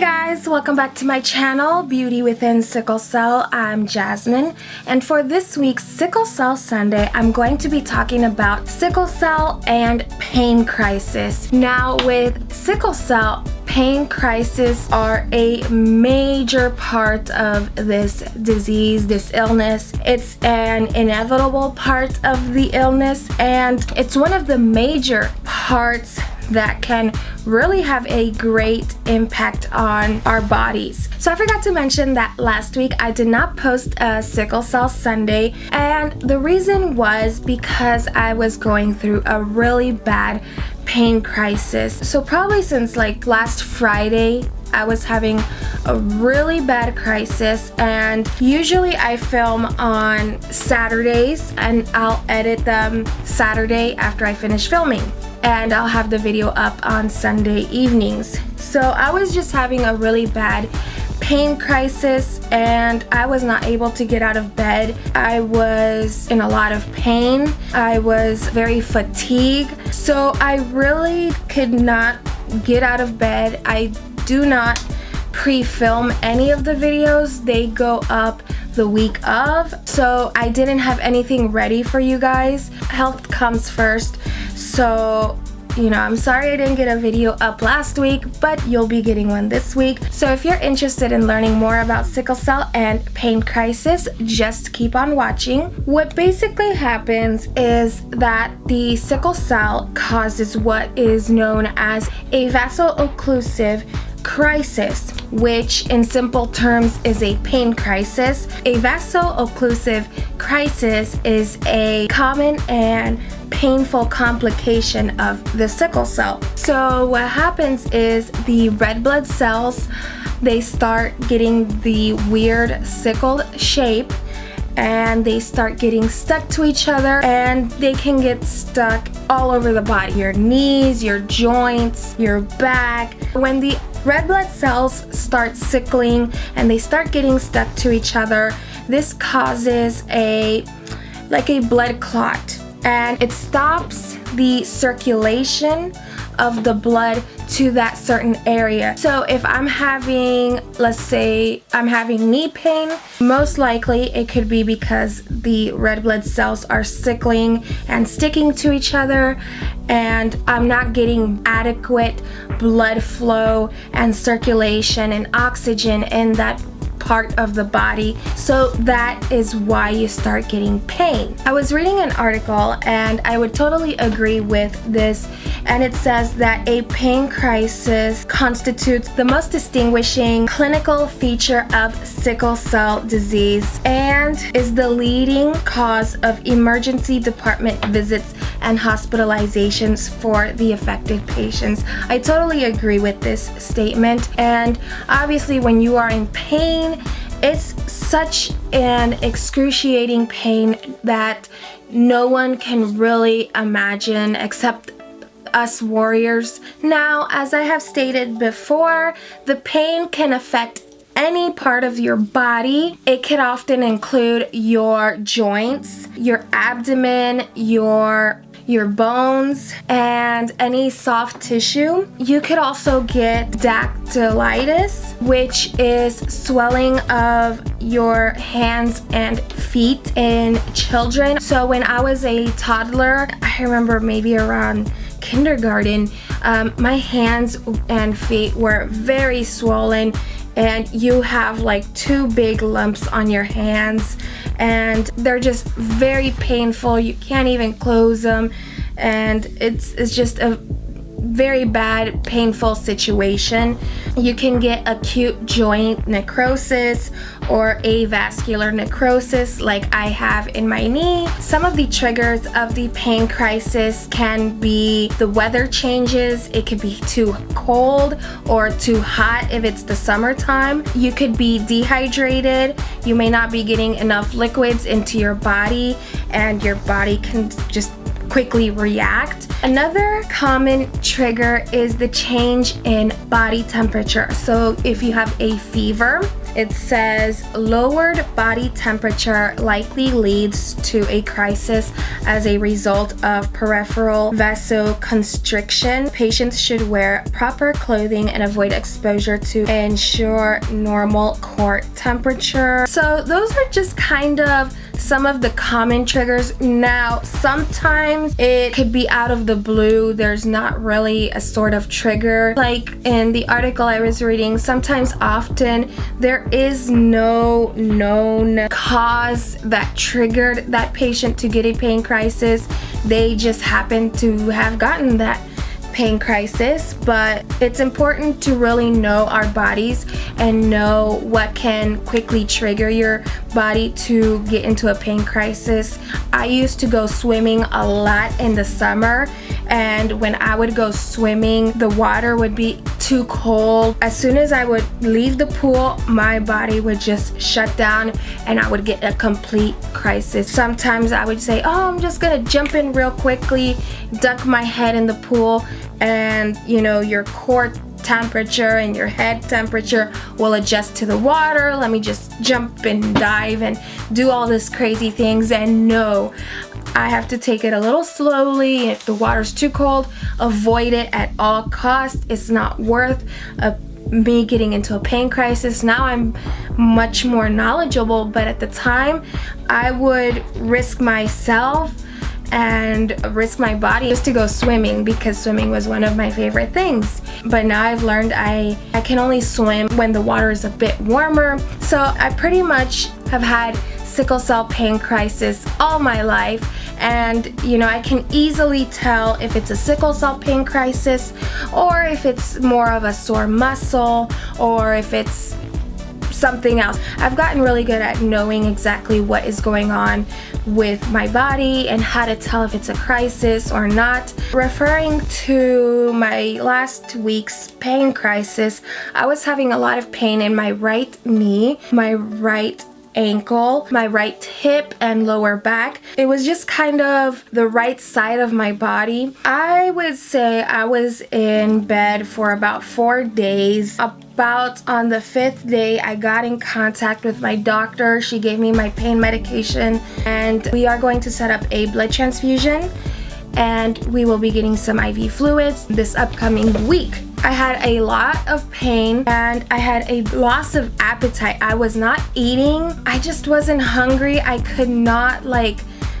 guys, welcome back to my channel, Beauty Within Sickle Cell. I'm Jazmine, and for this week's Sickle Cell Sunday, I'm going to be talking about sickle cell and pain crisis. Now, with sickle cell, pain crisis are a major part of this disease, this illness. It's an inevitable part of the illness, and it's one of the major parts that can really have a great impact on our bodies. So I forgot to mention that last week I did not post a Sickle Cell Sunday, and the reason was because I was going through a really bad pain crisis. So probably since like last Friday, I was having a really bad crisis, and usually I film on Saturdays and I'll edit them Saturday after I finish filming, and I'll have the video up on Sunday evenings. So I was just having a really bad pain crisis and I was not able to get out of bed. I was in a lot of pain. I was very fatigued. So I really could not get out of bed. I do not pre-film any of the videos. They go up the week of, so I didn't have anything ready for you guys. Health comes first, so I'm sorry I didn't get a video up last week, but you'll be getting one this week. So if you're interested in learning more about sickle cell and pain crisis, just keep on watching. What basically happens is that the sickle cell causes what is known as a vaso-occlusive crisis, which in simple terms is a pain crisis. A vaso-occlusive crisis is a common and painful complication of the sickle cell. So what happens is the red blood cells, they start getting the weird sickled shape, and they start getting stuck to each other, and they can get stuck all over the body, your knees, your joints, your back. When the red blood cells start sickling and they start getting stuck to each other, this causes a blood clot, and it stops the circulation of the blood to that certain area. So if I'm having, let's say I'm having knee pain, most likely it could be because the red blood cells are sickling and sticking to each other, and I'm not getting adequate blood flow and circulation and oxygen in that part of the body. So that is why you start getting pain. I was reading an article and I would totally agree with this, and it says that a pain crisis constitutes the most distinguishing clinical feature of sickle cell disease and is the leading cause of emergency department visits and hospitalizations for the affected patients. I totally agree with this statement, and obviously when you are in pain, it's such an excruciating pain that no one can really imagine except us warriors. Now, as I have stated before, the pain can affect any part of your body. It can often include your joints, your abdomen, your bones, and any soft tissue. You could also get dactylitis, which is swelling of your hands and feet in children. So when I was a toddler, I remember maybe around kindergarten, my hands and feet were very swollen, and you have like 2 big lumps on your hands, and they're just very painful. You can't even close them, and it's just a very bad, painful situation. You can get acute joint necrosis or avascular necrosis like I have in my knee. Some of the triggers of the pain crisis can be the weather changes. It could be too cold or too hot if it's the summertime. You could be dehydrated. You may not be getting enough liquids into your body, and your body can just quickly react. Another common trigger is the change in body temperature. So if you have a fever, It says lowered body temperature likely leads to a crisis as a result of peripheral vasoconstriction. Patients should wear proper clothing and avoid exposure to ensure normal core temperature. So those are just kind of some of the common triggers. Now, sometimes it could be out of the blue. There's not really a sort of trigger. Like in the article I was reading, sometimes often there is no known cause that triggered that patient to get a pain crisis. They just happen to have gotten that pain crisis. But it's important to really know our bodies and know what can quickly trigger your body to get into a pain crisis. I used to go swimming a lot in the summer, and when I would go swimming, the water would be too cold. As soon as I would leave the pool, my body would just shut down and I would get a complete crisis. Sometimes I would say, oh, I'm just gonna jump in real quickly, dunk my head in the pool, and your core temperature and your head temperature will adjust to the water. Let me just jump and dive and do all these crazy things. And no, I have to take it a little slowly. If the water's too cold, avoid it at all costs. It's not worth me getting into a pain crisis. Now I'm much more knowledgeable, but at the time I would risk myself and risk my body just to go swimming, because swimming was one of my favorite things. But now I've learned I can only swim when the water is a bit warmer. So I pretty much have had sickle cell pain crisis all my life, and I can easily tell if it's a sickle cell pain crisis or if it's more of a sore muscle or if it's something else. I've gotten really good at knowing exactly what is going on with my body and how to tell if it's a crisis or not. Referring to my last week's pain crisis, I was having a lot of pain in my right knee, my right ankle, my right hip, and lower back. It was just kind of the right side of my body. I would say I was in bed for about 4 days. About on the 5th day, I got in contact with my doctor. She gave me my pain medication, and we are going to set up a blood transfusion, and we will be getting some IV fluids this upcoming week. I had a lot of pain and I had a loss of appetite. I was not eating. I just wasn't hungry. I could not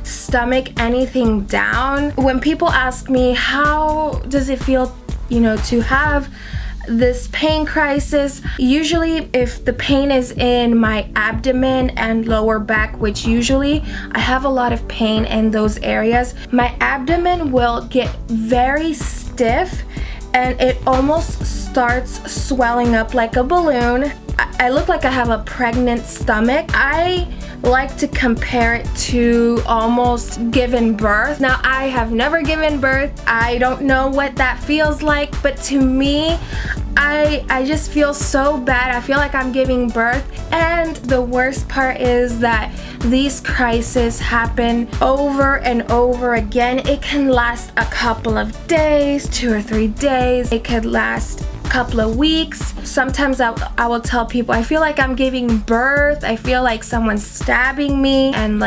stomach anything down. When people ask me, how does it feel, to have this pain crisis, usually if the pain is in my abdomen and lower back, which usually I have a lot of pain in those areas, my abdomen will get very stiff and it almost starts swelling up like a balloon. I look like I have a pregnant stomach. I like to compare it to almost giving birth. Now, I have never given birth. I don't know what that feels like, but to me, I just feel so bad. I feel like I'm giving birth. And the worst part is that these crises happen over and over again. It can last a couple of days, 2 or 3 days. It could last a couple of weeks. Sometimes I will tell people, I feel like I'm giving birth. I feel like someone's stabbing me and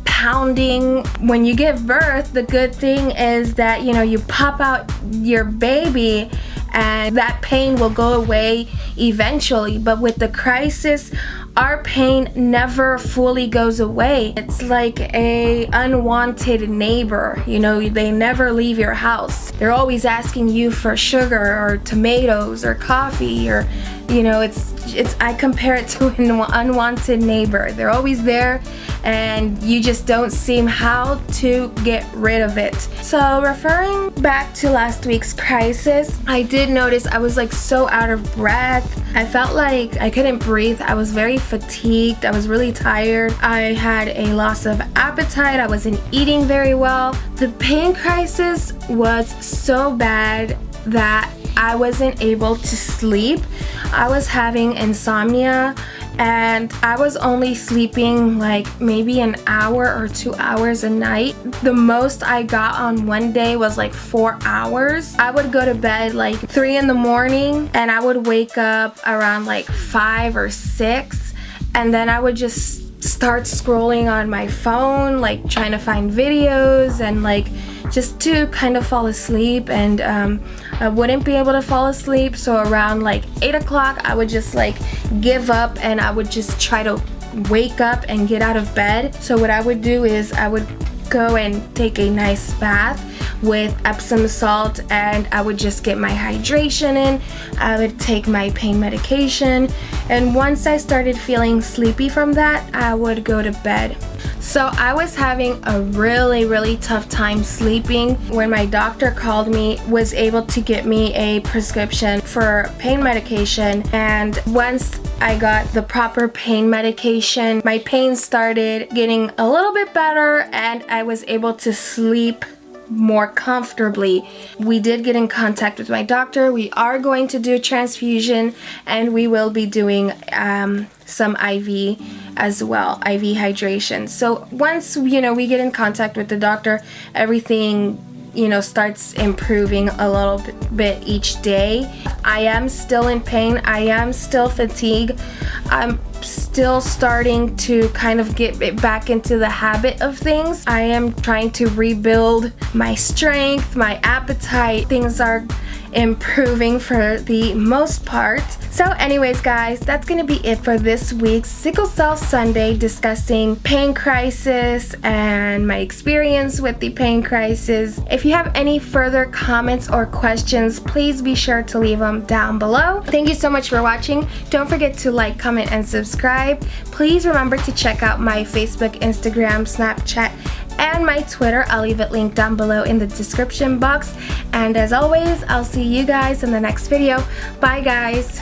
pounding. When you give birth, the good thing is that you pop out your baby and that pain will go away eventually. But with the crisis, our pain never fully goes away. It's like a unwanted neighbor. They never leave your house. They're always asking you for sugar or tomatoes or coffee, or I compare it to an unwanted neighbor. They're always there and you just don't seem how to get rid of it. So referring back to last week's crisis, I did notice I was so out of breath. I felt like I couldn't breathe. I was very fatigued. I was really tired. I had a loss of appetite. I wasn't eating very well. The pain crisis was so bad that I wasn't able to sleep. I was having insomnia and I was only sleeping like maybe an hour or 2 hours a night. The most I got on one day was like 4 hours. I would go to bed like 3 in the morning and I would wake up around like 5 or 6, and then I would just start scrolling on my phone, like trying to find videos and like just to kind of fall asleep, and I wouldn't be able to fall asleep. So around like 8 o'clock I would just like give up and I would just try to wake up and get out of bed. So what I would do is I would go and take a nice bath with Epsom salt, and I would just get my hydration in. I would take my pain medication, and once I started feeling sleepy from that, I would go to bed. So I was having a really tough time sleeping. When my doctor called me, was able to get me a prescription for pain medication, and once I got the proper pain medication, my pain started getting a little bit better and I was able to sleep more comfortably. We did get in contact with my doctor. We are going to do a transfusion, and we will be doing some IV as well, IV hydration. So once we get in contact with the doctor, everything starts improving a little bit each day. I am still in pain. I am still fatigued. I'm still starting to kind of get back into the habit of things. I am trying to rebuild my strength, my appetite. Things are improving for the most part. So anyways guys, that's gonna be it for this week's Sickle Cell Sunday, discussing pain crisis and my experience with the pain crisis. If you have any further comments or questions, please be sure to leave them down below. Thank you so much for watching. Don't forget to like, comment, and subscribe. Please remember to check out my Facebook, Instagram, Snapchat, and my Twitter. I'll leave it linked down below in the description box. And as always, I'll see you guys in the next video. Bye guys.